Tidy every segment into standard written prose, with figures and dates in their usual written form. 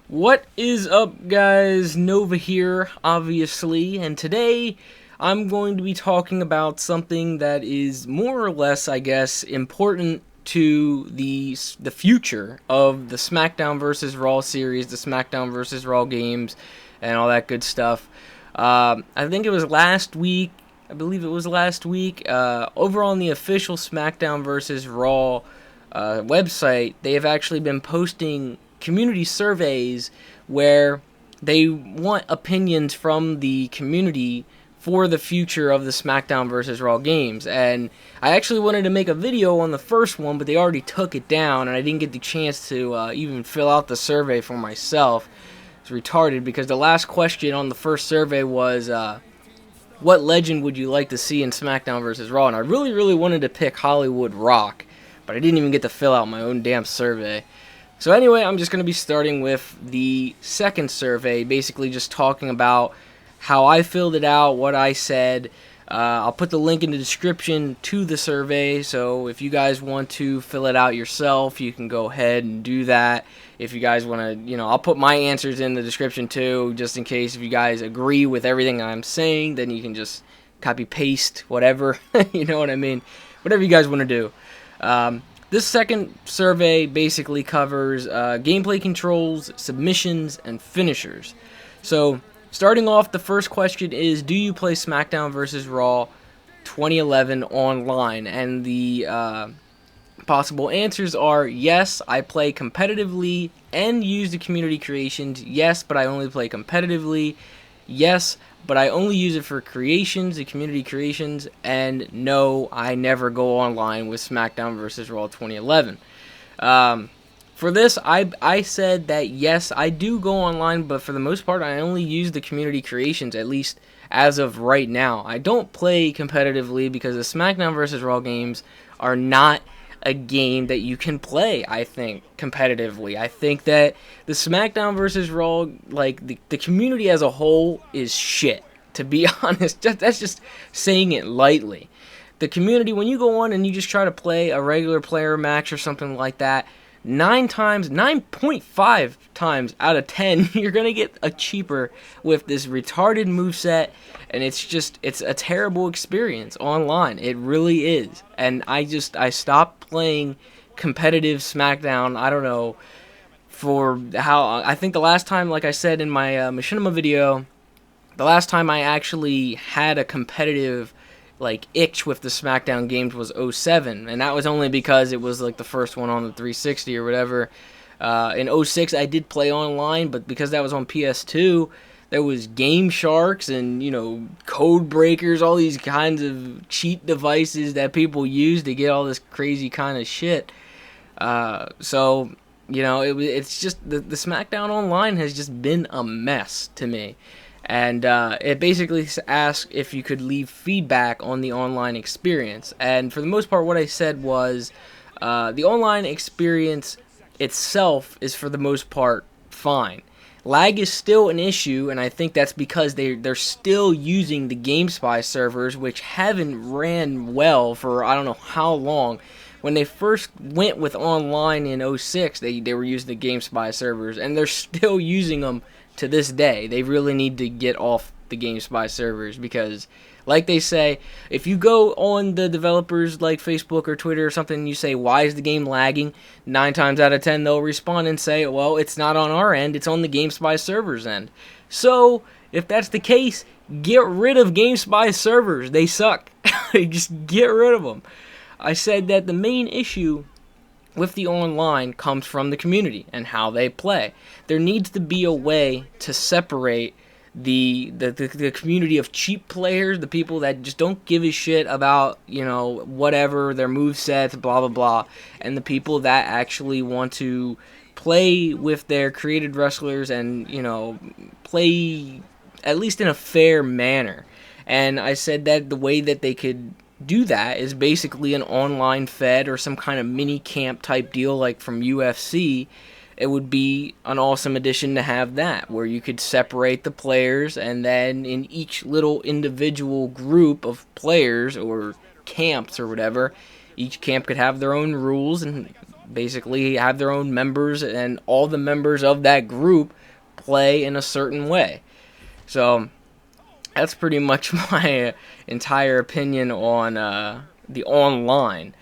What is up, guys? Nova here, obviously, and today I'm going to be talking about something that is more or less, I guess, important to the future of the Smackdown vs. Raw series, the Smackdown vs. Raw games, and all that good stuff. I think it was last week. I believe it was last week. Over on the official Smackdown vs. Raw website, they have actually been posting community surveys where they want opinions from the community for the future of the Smackdown vs. Raw games. And I actually wanted to make a video on the first one, but they already took it down, and I didn't get the chance to even fill out the survey for myself. It's retarded because the last question on the first survey was, what legend would you like to see in Smackdown vs. Raw? And I really wanted to pick Hollywood Rock, but I didn't even get to fill out my own damn survey. So anyway, I'm just going to be starting with the second survey, basically just talking about how I filled it out, what I said. I'll put the link in the description to the survey, so if you guys want to fill it out yourself, you can go ahead and do that. If you guys want to, I'll put my answers in the description too, just in case if you guys agree with everything I'm saying, then you can just copy-paste whatever, you know what I mean? Whatever you guys want to do. This second survey basically covers gameplay controls, submissions, and finishers. So, starting off, the first question is, do you play Smackdown vs. Raw 2011 online? And the possible answers are, yes, I play competitively and use the community creations. Yes, but I only play competitively. Yes, but I only use it for creations, the community creations, and no, I never go online with Smackdown vs. Raw 2011. For this, I said that yes, I do go online, but for the most part, I only use the community creations, at least as of right now. I don't play competitively because the Smackdown vs. Raw games are not a game that you can play, I think, competitively. I think that the Smackdown vs. Raw, like, the community as a whole is shit, to be honest. That's just saying it lightly. The community, when you go on and you just try to play a regular player match or something like that, 9.5 times out of 10, you're going to get a cheaper with this retarded moveset, and it's a terrible experience online. It really is. And I stopped playing competitive Smackdown, I don't know, I think the last time, like I said in my Machinima video, the last time I actually had a competitive itch with the Smackdown games was 07, and that was only because it was like the first one on the 360 or whatever. In 06 I did play online, but because that was on PS2, there was Game Sharks and code breakers, all these kinds of cheat devices that people use to get all this crazy kind of shit. So it's just the Smackdown Online has just been a mess to me. And it basically asked if you could leave feedback on the online experience. And for the most part, what I said was the online experience itself is for the most part fine. Lag is still an issue, and I think that's because they're still using the GameSpy servers, which haven't ran well for I don't know how long. When they first went with online in 06, they were using the GameSpy servers, and they're still using them to this day. They really need to get off the GameSpy servers because, like they say, if you go on the developers like Facebook or Twitter or something and you say, why is the game lagging? 9 times out of 10 they'll respond and say, well, it's not on our end, it's on the GameSpy servers end. So, if that's the case, get rid of GameSpy servers. They suck. Just get rid of them. I said that the main issue with the online comes from the community and how they play. There needs to be a way to separate the community of cheap players, the people that just don't give a shit about, whatever, their movesets, blah, blah, blah, and the people that actually want to play with their created wrestlers and, play at least in a fair manner. And I said that the way that they could do that is basically an online fed or some kind of mini camp type deal like from UFC. It would be an awesome addition to have that, where you could separate the players, and then in each little individual group of players or camps or whatever, each camp could have their own rules, and basically have their own members, and all the members of that group play in a certain way. So that's pretty much my entire opinion on the online.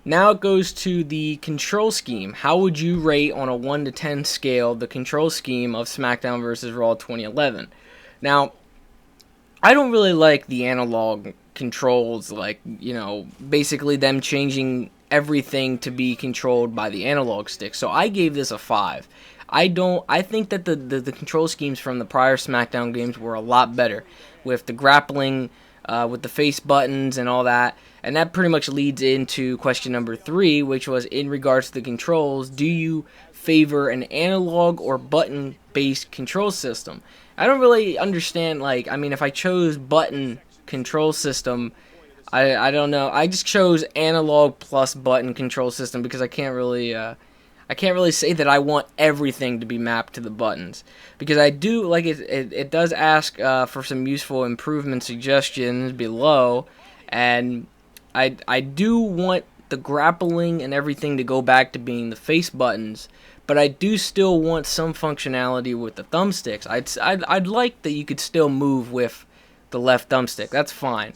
Now it goes to the control scheme. How would you rate on a 1 to 10 scale the control scheme of SmackDown vs. Raw 2011? Now, I don't really like the analog controls, like, basically them changing everything to be controlled by the analog stick. So I gave this a 5. I think that the control schemes from the prior SmackDown games were a lot better, with the grappling, with the face buttons and all that. And that pretty much leads into question number 3, which was in regards to the controls, do you favor an analog or button-based control system? I don't really understand, if I chose button control system, I don't know. I just chose analog plus button control system because I can't really say that I want everything to be mapped to the buttons, because I do it does ask for some useful improvement suggestions below, and I do want the grappling and everything to go back to being the face buttons, but I do still want some functionality with the thumbsticks. I'd like that you could still move with the left thumbstick. That's fine.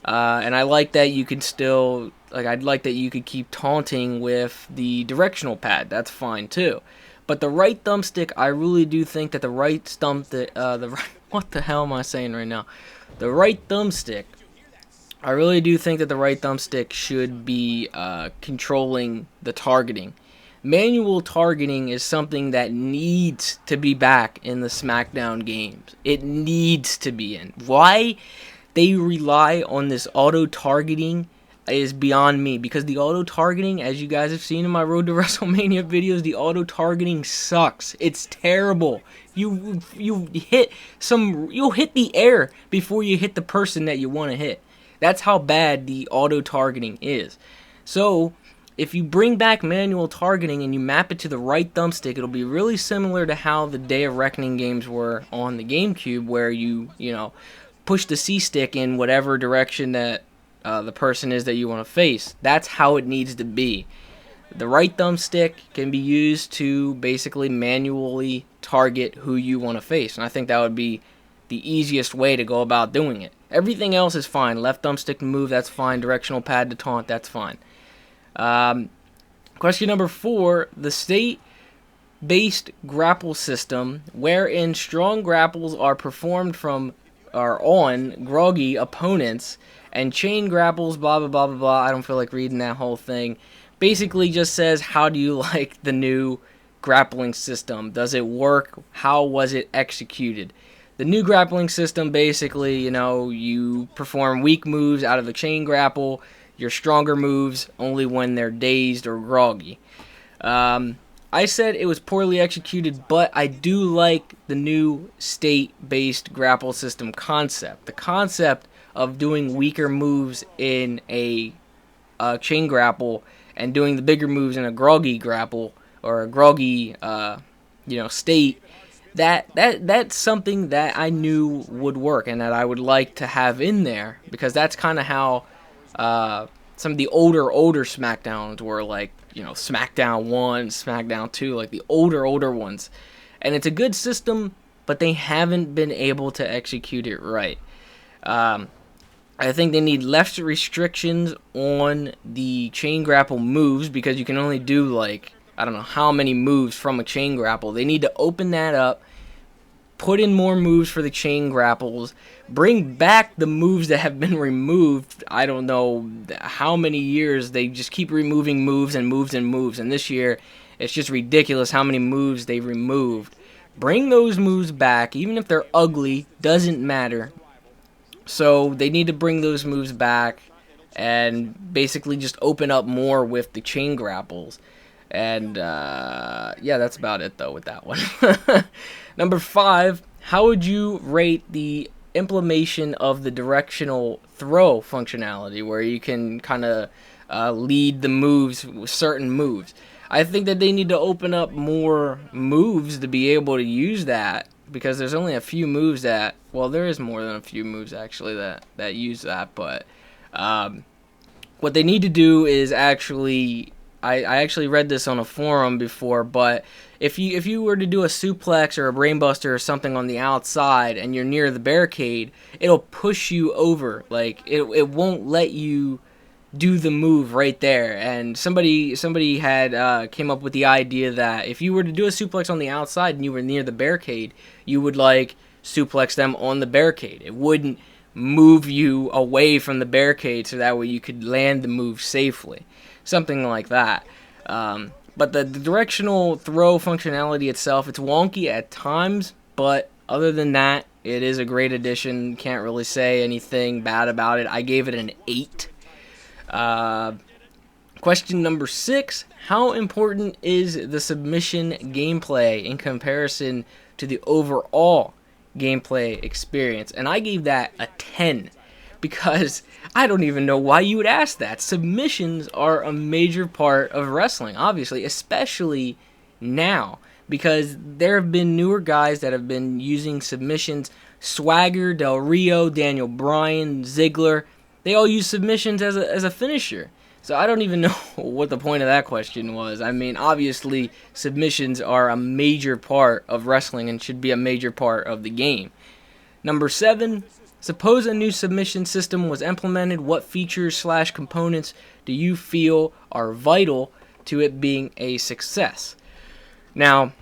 And I like that you could still, I'd like that you could keep taunting with the directional pad. That's fine too. But the right thumbstick, I really do think that the right what the hell am I saying right now? The right thumbstick, I really do think that the right thumbstick should be controlling the targeting. Manual targeting is something that needs to be back in the SmackDown games. It needs to be in. Why they rely on this auto-targeting is beyond me, because the auto-targeting, as you guys have seen in my Road to WrestleMania videos, the auto-targeting sucks. It's terrible. You'll hit the air before you hit the person that you want to hit. That's how bad the auto-targeting is. So if you bring back manual targeting and you map it to the right thumbstick, it'll be really similar to how the Day of Reckoning games were on the GameCube, where you push the C-stick in whatever direction that the person is that you want to face. That's how it needs to be. The right thumbstick can be used to basically manually target who you want to face, and I think that would be the easiest way to go about doing it. Everything else is fine. Left thumbstick to move, that's fine. Directional pad to taunt, that's fine. Question number 4, the state-based grapple system, wherein strong grapples are performed on groggy opponents, and chain grapples, blah, blah, blah, blah, blah. I don't feel like reading that whole thing. Basically just says, how do you like the new grappling system? Does it work? How was it executed? The new grappling system, basically, you perform weak moves out of the chain grapple, your stronger moves only when they're dazed or groggy. I said it was poorly executed, but I do like the new state-based grapple system concept. The concept of doing weaker moves in a chain grapple and doing the bigger moves in a groggy grapple or a groggy state. That's something that I knew would work and that I would like to have in there, because that's kind of how some of the older SmackDowns were, SmackDown 1, SmackDown 2, like the older ones. And it's a good system, but they haven't been able to execute it right. I think they need less restrictions on the chain grapple moves, because you can only do, I don't know how many moves from a chain grapple. They need to open that up, put in more moves for the chain grapples, bring back the moves that have been removed. I don't know how many years they just keep removing moves and moves and moves, and this year it's just ridiculous how many moves they removed. Bring those moves back, even if they're ugly, doesn't matter. So they need to bring those moves back and basically just open up more with the chain grapples. And that's about it though with that one. Number 5, how would you rate the implementation of the directional throw functionality, where you can kind of lead the moves with certain moves? I think that they need to open up more moves to be able to use that, because there's only a few moves that, well, there is more than a few moves actually that use that, but what they need to do is actually I actually read this on a forum before, but if you were to do a suplex or a brainbuster or something on the outside and you're near the barricade, it'll push you over. Like it won't let you do the move right there. And somebody had came up with the idea that if you were to do a suplex on the outside and you were near the barricade, you would like suplex them on the barricade. It wouldn't move you away from the barricade, so that way you could land the move safely, something like that. But the directional throw functionality itself, it's wonky at times, but other than that, it is a great addition. Can't really say anything bad about it. I gave it an 8. Question number 6, how important is the submission gameplay in comparison to the overall gameplay experience? And I gave that a 10 because I don't even know why you would ask that. Submissions are a major part of wrestling, obviously, especially now, because there have been newer guys that have been using submissions. Swagger, Del Rio, Daniel Bryan, Ziggler, they all use submissions as a finisher. So I don't even know what the point of that question was. I mean, obviously, submissions are a major part of wrestling and should be a major part of the game. Number 7, suppose a new submission system was implemented. What features / components do you feel are vital to it being a success? Now,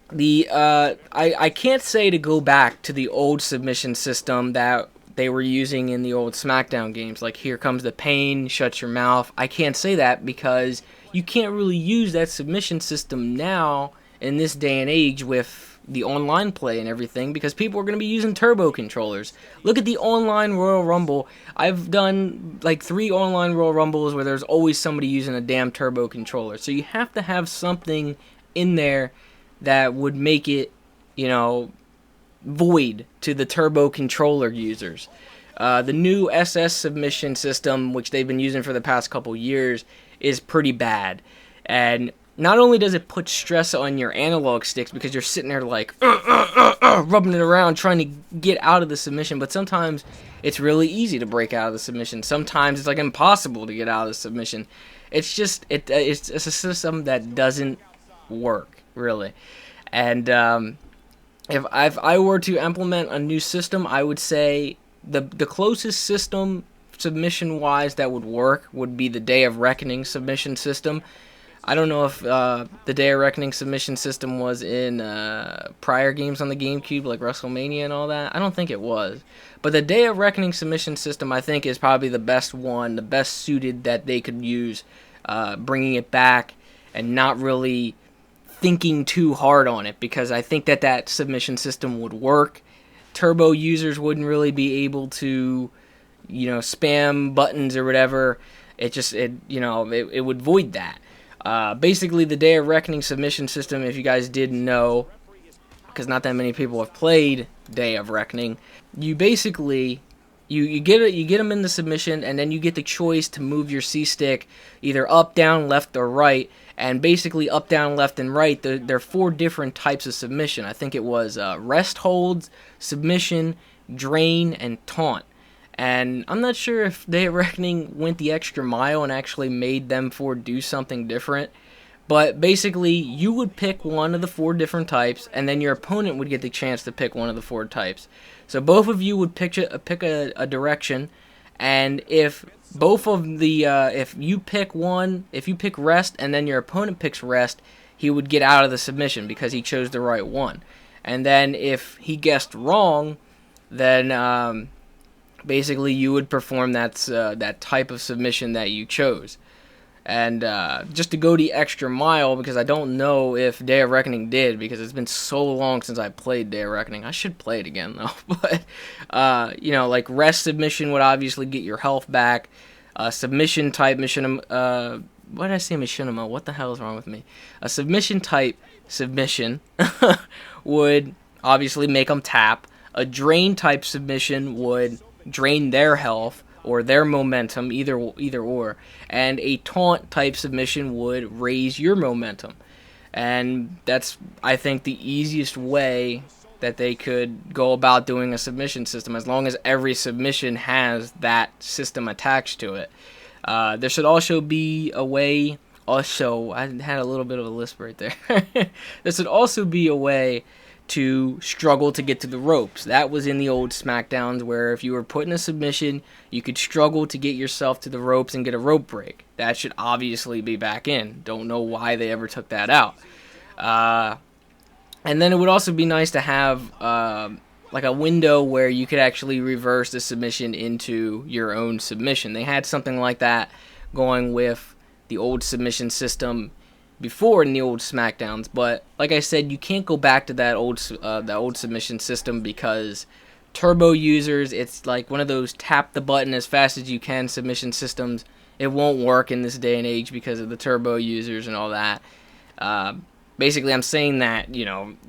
I can't say to go back to the old submission system that they were using in the old Smackdown games, like Here Comes the Pain, Shut Your Mouth. I can't say that because you can't really use that submission system now in this day and age with the online play and everything, because people are going to be using turbo controllers. Look at the online Royal Rumble. I've done like 3 online Royal Rumbles where there's always somebody using a damn turbo controller. So you have to have something in there that would make it, void to the turbo controller users. The new SS submission system, which they've been using for the past couple years, is pretty bad. And not only does it put stress on your analog sticks because you're sitting there like rubbing it around trying to get out of the submission, but sometimes it's really easy to break out of the submission. Sometimes it's like impossible to get out of the submission. It's just it's a system that doesn't work really. And if I were to implement a new system, I would say the closest system submission-wise that would work would be the Day of Reckoning submission system. I don't know if the Day of Reckoning submission system was in prior games on the GameCube, like WrestleMania and all that. I don't think it was. But the Day of Reckoning submission system, I think, is probably the best one, the best suited that they could use, bringing it back and not really thinking too hard on it, because I think that submission system would work. Turbo users wouldn't really be able to, spam buttons or whatever. It would void that. Basically, the Day of Reckoning submission system, if you guys didn't know, because not that many people have played Day of Reckoning, you basically you get them in the submission, and then you get the choice to move your C-stick either up, down, left, or right. And basically up, down, left, and right, there are 4 different types of submission. I think it was rest holds, submission, drain, and taunt. And I'm not sure if Day of Reckoning went the extra mile and actually made them 4 do something different. But basically, you would pick one of the 4 different types, and then your opponent would get the chance to pick one of the 4 types. So both of you would pick a direction, and if both of the if you pick rest and then your opponent picks rest, he would get out of the submission because he chose the right one. And then if he guessed wrong, then basically you would perform that type of submission that you chose. And just to go the extra mile, because I don't know if Day of Reckoning did, because it's been so long since I played Day of Reckoning. I should play it again, though. But, like rest submission would obviously get your health back. Submission type machinima, why did I say machinima? What the hell is wrong with me? A submission type submission would obviously make them tap. A drain type submission would drain their health or their momentum, either or, and a taunt type submission would raise your momentum. And that's, I think, the easiest way that they could go about doing a submission system, as long as every submission has that system attached to it. There should also be a way also, I had a little bit of a lisp right there. This would also be a way to struggle to get to the ropes. That was in the old Smackdowns, where if you were put in a submission, you could struggle to get yourself to the ropes and get a rope break. That should obviously be back in. Don't know why they ever took that out. And then it would also be nice to have like a window where you could actually reverse the submission into your own submission. They had something like that going with the old submission system before in the old Smackdowns, but like I said, you can't go back to that old submission system because turbo users, it's like one of those tap the button as fast as you can submission systems. It won't work in this day and age because of the turbo users and all that. Basically, I'm saying that,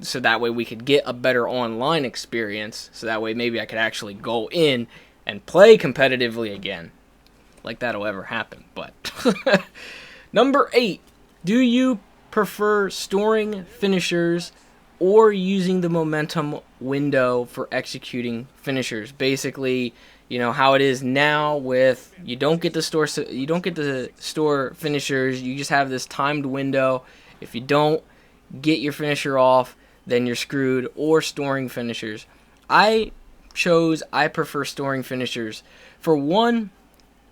so that way we could get a better online experience, so that way maybe I could actually go in and play competitively again. Like that'll ever happen, but... Number 8. Do you prefer storing finishers or using the momentum window for executing finishers? Basically, how it is now with you don't get to store finishers. You just have this timed window. If you don't get your finisher off, then you're screwed. Or storing finishers. I prefer storing finishers. For one,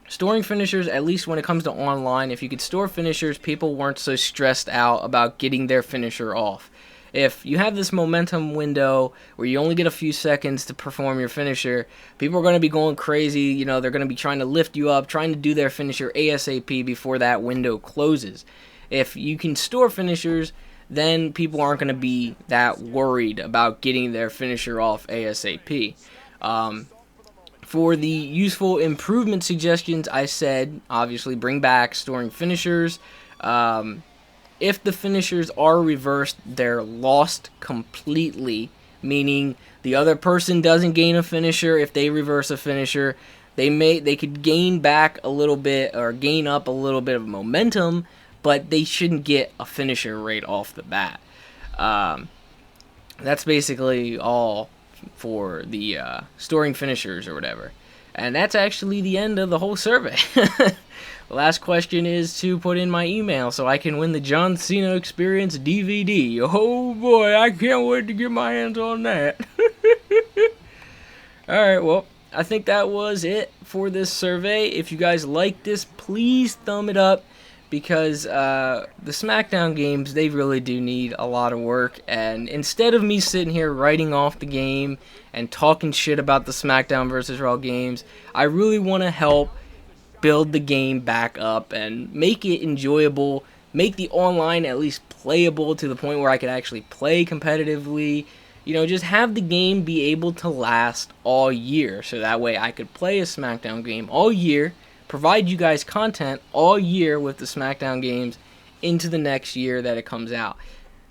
storing finishers, at least when it comes to online, if you could store finishers, people weren't so stressed out about getting their finisher off. If you have this momentum window where you only get a few seconds to perform your finisher, people are going to be going crazy. They're going to be trying to lift you up, trying to do their finisher ASAP before that window closes. If you can store finishers, then people aren't going to be that worried about getting their finisher off ASAP. For the useful improvement suggestions, I said, obviously, bring back storing finishers. If the finishers are reversed, they're lost completely, meaning the other person doesn't gain a finisher. If they reverse a finisher, they could gain back a little bit or gain up a little bit of momentum, but they shouldn't get a finisher right off the bat. That's basically all for the storing finishers or whatever. And that's actually the end of the whole survey. The last question is to put in my email so I can win the John Cena Experience DVD. Oh boy, I can't wait to get my hands on that. Alright, well, I think that was it for this survey. If you guys like this, please thumb it up, because the Smackdown games, they really do need a lot of work, and instead of me sitting here writing off the game and talking shit about the Smackdown vs. Raw games, I really want to help build the game back up and make it enjoyable, make the online at least playable to the point where I could actually play competitively. Just have the game be able to last all year, so that way I could play a Smackdown game all year, provide you guys content all year with the Smackdown games into the next year that it comes out.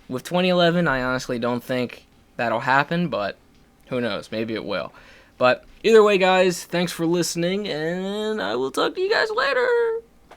With 2011, I honestly don't think that'll happen, but who knows, maybe it will. But either way, guys, thanks for listening, and I will talk to you guys later.